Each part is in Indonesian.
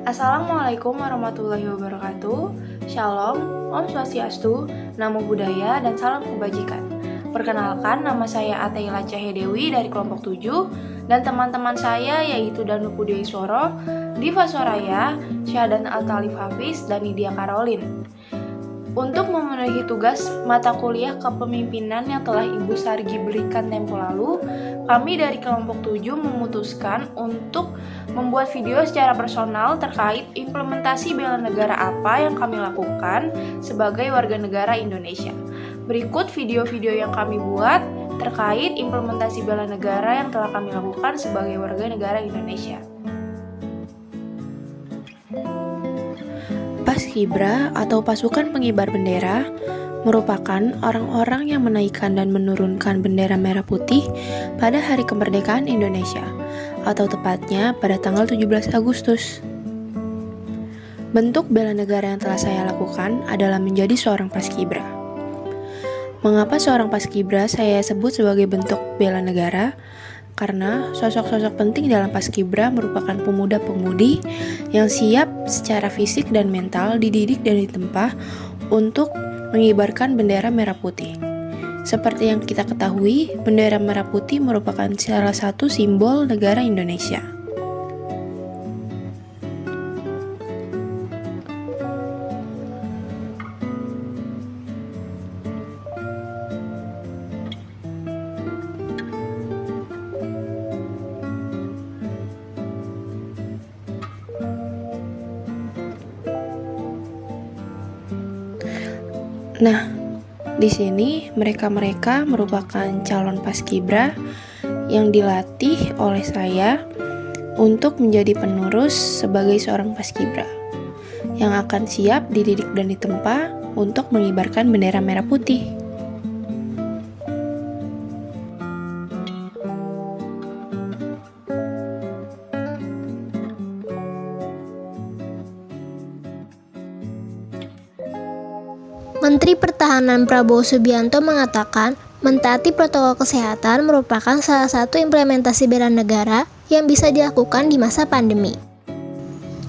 Assalamualaikum warahmatullahi wabarakatuh. Shalom, Om Swastiastu, Namo Buddhaya, dan salam kebajikan. Perkenalkan, nama saya Atayla Cahedewi dari kelompok 7 dan teman-teman saya yaitu Danu Pudeisworo, Diva Soraya, Syahadan Al-Talif Hafiz, dan Nidia Karolin. Untuk memenuhi tugas mata kuliah kepemimpinan yang telah Ibu Sargi berikan tempo lalu, kami dari kelompok 7 memutuskan untuk membuat video secara personal terkait implementasi bela negara apa yang kami lakukan sebagai warga negara Indonesia. Berikut video-video yang kami buat terkait implementasi bela negara yang telah kami lakukan sebagai warga negara Indonesia. Paskibra atau pasukan pengibar bendera merupakan orang-orang yang menaikkan dan menurunkan bendera merah putih pada hari kemerdekaan Indonesia, atau tepatnya pada tanggal 17 Agustus. Bentuk bela negara yang telah saya lakukan adalah menjadi seorang paskibra. Mengapa seorang paskibra saya sebut sebagai bentuk bela negara? Karena sosok-sosok penting dalam paskibra merupakan pemuda-pemudi yang siap secara fisik dan mental dididik dan ditempa untuk mengibarkan bendera merah putih. Seperti yang kita ketahui, bendera merah putih merupakan salah satu simbol negara Indonesia. Nah, di sini mereka-mereka merupakan calon paskibra yang dilatih oleh saya untuk menjadi penerus sebagai seorang paskibra yang akan siap dididik dan ditempa untuk mengibarkan bendera merah putih. Menteri Pertahanan Prabowo Subianto mengatakan, mentaati protokol kesehatan merupakan salah satu implementasi bela negara yang bisa dilakukan di masa pandemi.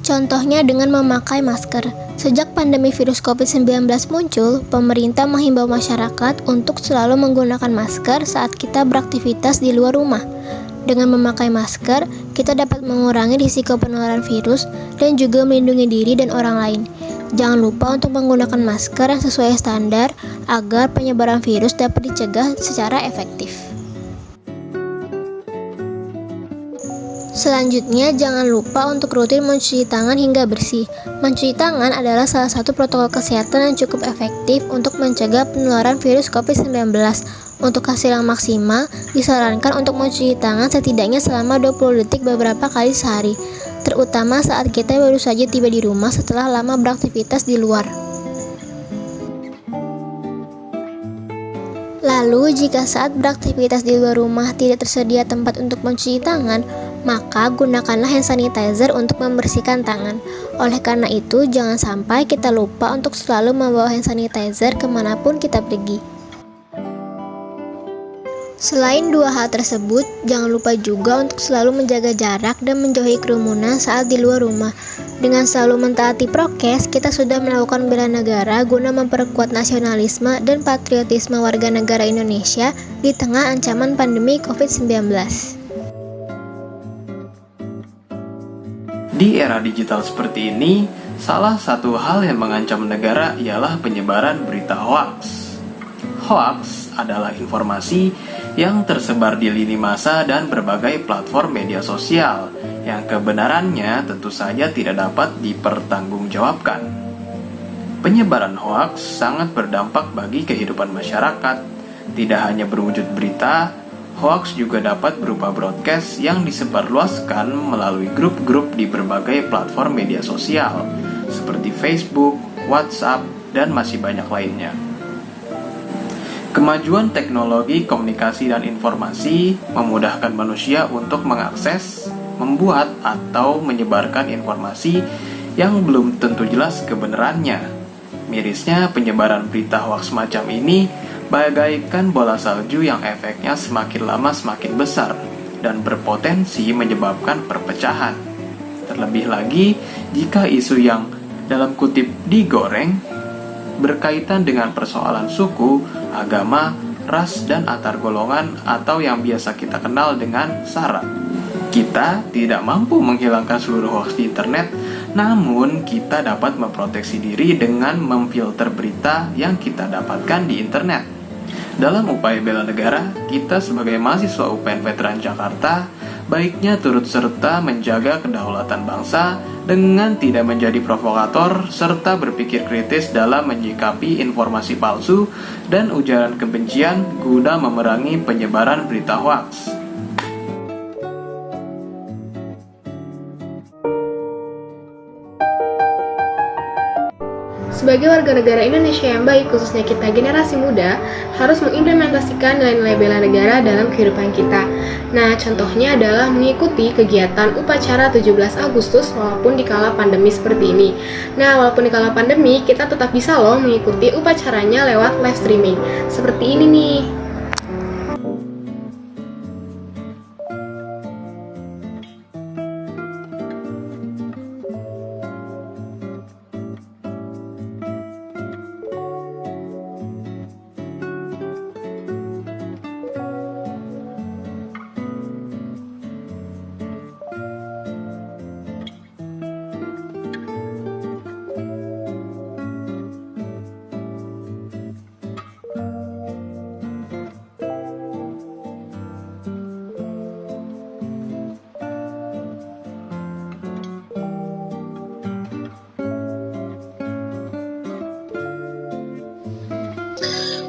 Contohnya dengan memakai masker. Sejak pandemi virus COVID-19 muncul, pemerintah menghimbau masyarakat untuk selalu menggunakan masker saat kita beraktivitas di luar rumah. Dengan memakai masker, kita dapat mengurangi risiko penularan virus dan juga melindungi diri dan orang lain. Jangan lupa untuk menggunakan masker yang sesuai standar agar penyebaran virus dapat dicegah secara efektif. Selanjutnya, jangan lupa untuk rutin mencuci tangan hingga bersih. Mencuci tangan adalah salah satu protokol kesehatan yang cukup efektif untuk mencegah penularan virus COVID-19. Untuk hasil yang maksimal, disarankan untuk mencuci tangan setidaknya selama 20 detik beberapa kali sehari, terutama saat kita baru saja tiba di rumah setelah lama beraktivitas di luar. Lalu, jika saat beraktivitas di luar rumah tidak tersedia tempat untuk mencuci tangan, maka gunakanlah hand sanitizer untuk membersihkan tangan. Oleh karena itu, jangan sampai kita lupa untuk selalu membawa hand sanitizer kemanapun kita pergi. Selain dua hal tersebut, jangan lupa juga untuk selalu menjaga jarak dan menjauhi kerumunan saat di luar rumah. Dengan selalu mentaati prokes, kita sudah melakukan bela negara guna memperkuat nasionalisme dan patriotisme warga negara Indonesia di tengah ancaman pandemi COVID-19. Di era digital seperti ini, salah satu hal yang mengancam negara ialah penyebaran berita hoaks. Hoaks adalah informasi yang tersebar di lini masa dan berbagai platform media sosial yang kebenarannya tentu saja tidak dapat dipertanggungjawabkan. Penyebaran hoaks sangat berdampak bagi kehidupan masyarakat. Tidak hanya berwujud berita, hoaks juga dapat berupa broadcast yang disebarluaskan melalui grup-grup di berbagai platform media sosial seperti Facebook, WhatsApp, dan masih banyak lainnya. Kemajuan teknologi komunikasi dan informasi memudahkan manusia untuk mengakses, membuat, atau menyebarkan informasi yang belum tentu jelas kebenarannya. Mirisnya, penyebaran berita hoaks semacam ini bagaikan bola salju yang efeknya semakin lama semakin besar dan berpotensi menyebabkan perpecahan. Terlebih lagi, jika isu yang dalam kutip digoreng berkaitan dengan persoalan suku, agama, ras, dan antar golongan atau yang biasa kita kenal dengan SARA. Kita tidak mampu menghilangkan seluruh hoax di internet, namun kita dapat memproteksi diri dengan memfilter berita yang kita dapatkan di internet. Dalam upaya bela negara, kita sebagai mahasiswa UPN Veteran Jakarta baiknya turut serta menjaga kedaulatan bangsa dengan tidak menjadi provokator serta berpikir kritis dalam menyikapi informasi palsu dan ujaran kebencian guna memerangi penyebaran berita hoaks. Sebagai warga negara Indonesia yang baik, khususnya kita generasi muda, harus mengimplementasikan nilai-nilai bela negara dalam kehidupan kita. Nah, contohnya adalah mengikuti kegiatan upacara 17 Agustus walaupun di kala pandemi seperti ini. Nah, walaupun di kala pandemi, kita tetap bisa loh mengikuti upacaranya lewat live streaming. Seperti ini nih.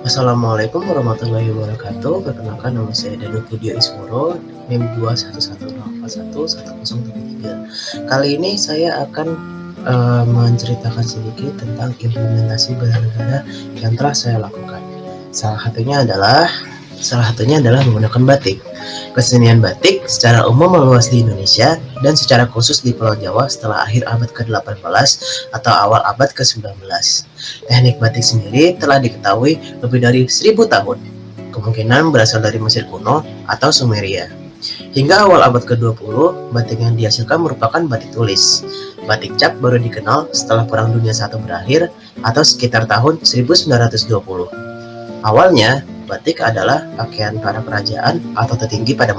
Assalamualaikum warahmatullahi wabarakatuh. Perkenalkan, nama saya Danu Pudio Ismoro, NIM 21104111073. Kali ini saya akan menceritakan sedikit tentang implementasi bela negara yang telah saya lakukan. Salah satunya adalah menggunakan batik. Kesenian batik secara umum meluas di Indonesia dan secara khusus di Pulau Jawa setelah akhir abad ke-18 atau awal abad ke-19. Teknik batik sendiri telah diketahui lebih dari 1000 tahun. Kemungkinan berasal dari Mesir kuno atau Sumeria. Hingga awal abad ke-20, batik yang dihasilkan merupakan batik tulis. Batik cap baru dikenal setelah Perang Dunia I berakhir atau sekitar tahun 1920. Awalnya, batik adalah pakaian para kerajaan atau tertinggi pada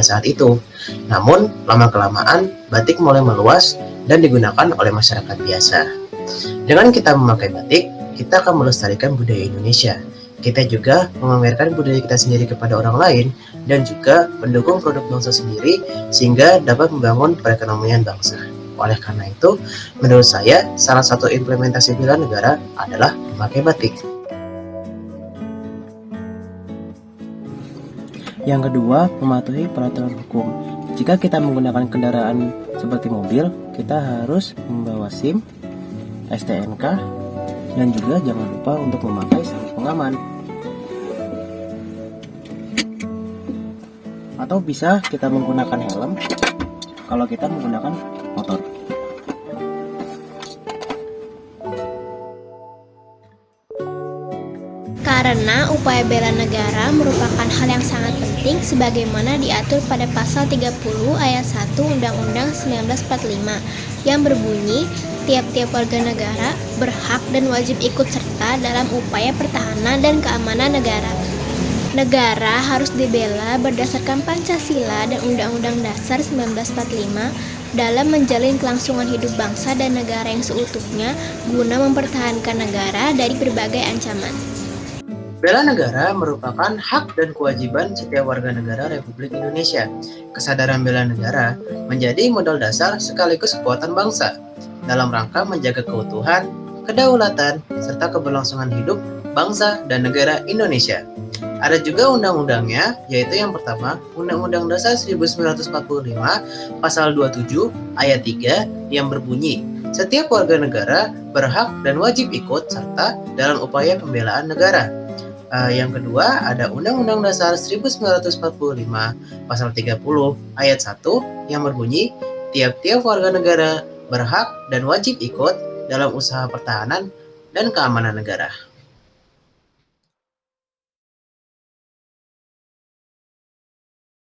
saat itu. Namun, lama-kelamaan batik mulai meluas dan digunakan oleh masyarakat biasa. Dengan kita memakai batik, kita akan melestarikan budaya Indonesia. Kita juga memamerkan budaya kita sendiri kepada orang lain dan juga mendukung produk bangsa sendiri sehingga dapat membangun perekonomian bangsa. Oleh karena itu, menurut saya, salah satu implementasi bela negara adalah memakai batik. Yang kedua, mematuhi peraturan hukum. Jika kita menggunakan kendaraan seperti mobil, kita harus membawa SIM, STNK, dan juga jangan lupa untuk memakai sabuk pengaman. Atau bisa kita menggunakan helm kalau kita menggunakan motor. Karena upaya bela negara merupakan hal yang sangat penting sebagaimana diatur pada pasal 30 ayat 1 Undang-Undang 1945 yang berbunyi, tiap-tiap warga negara berhak dan wajib ikut serta dalam upaya pertahanan dan keamanan negara. Negara harus dibela berdasarkan Pancasila dan Undang-Undang Dasar 1945 dalam menjalin kelangsungan hidup bangsa dan negara yang seutuhnya guna mempertahankan negara dari berbagai ancaman. Bela negara merupakan hak dan kewajiban setiap warga negara Republik Indonesia. Kesadaran bela negara menjadi modal dasar sekaligus kekuatan bangsa dalam rangka menjaga keutuhan, kedaulatan, serta keberlangsungan hidup bangsa dan negara Indonesia. Ada juga undang-undangnya, yaitu yang pertama, Undang-Undang Dasar 1945 Pasal 27 Ayat 3 yang berbunyi, setiap warga negara berhak dan wajib ikut serta dalam upaya pembelaan negara. Yang kedua, ada Undang-Undang Dasar 1945 Pasal 30 Ayat 1 yang berbunyi, tiap-tiap warga negara berhak dan wajib ikut dalam usaha pertahanan dan keamanan negara.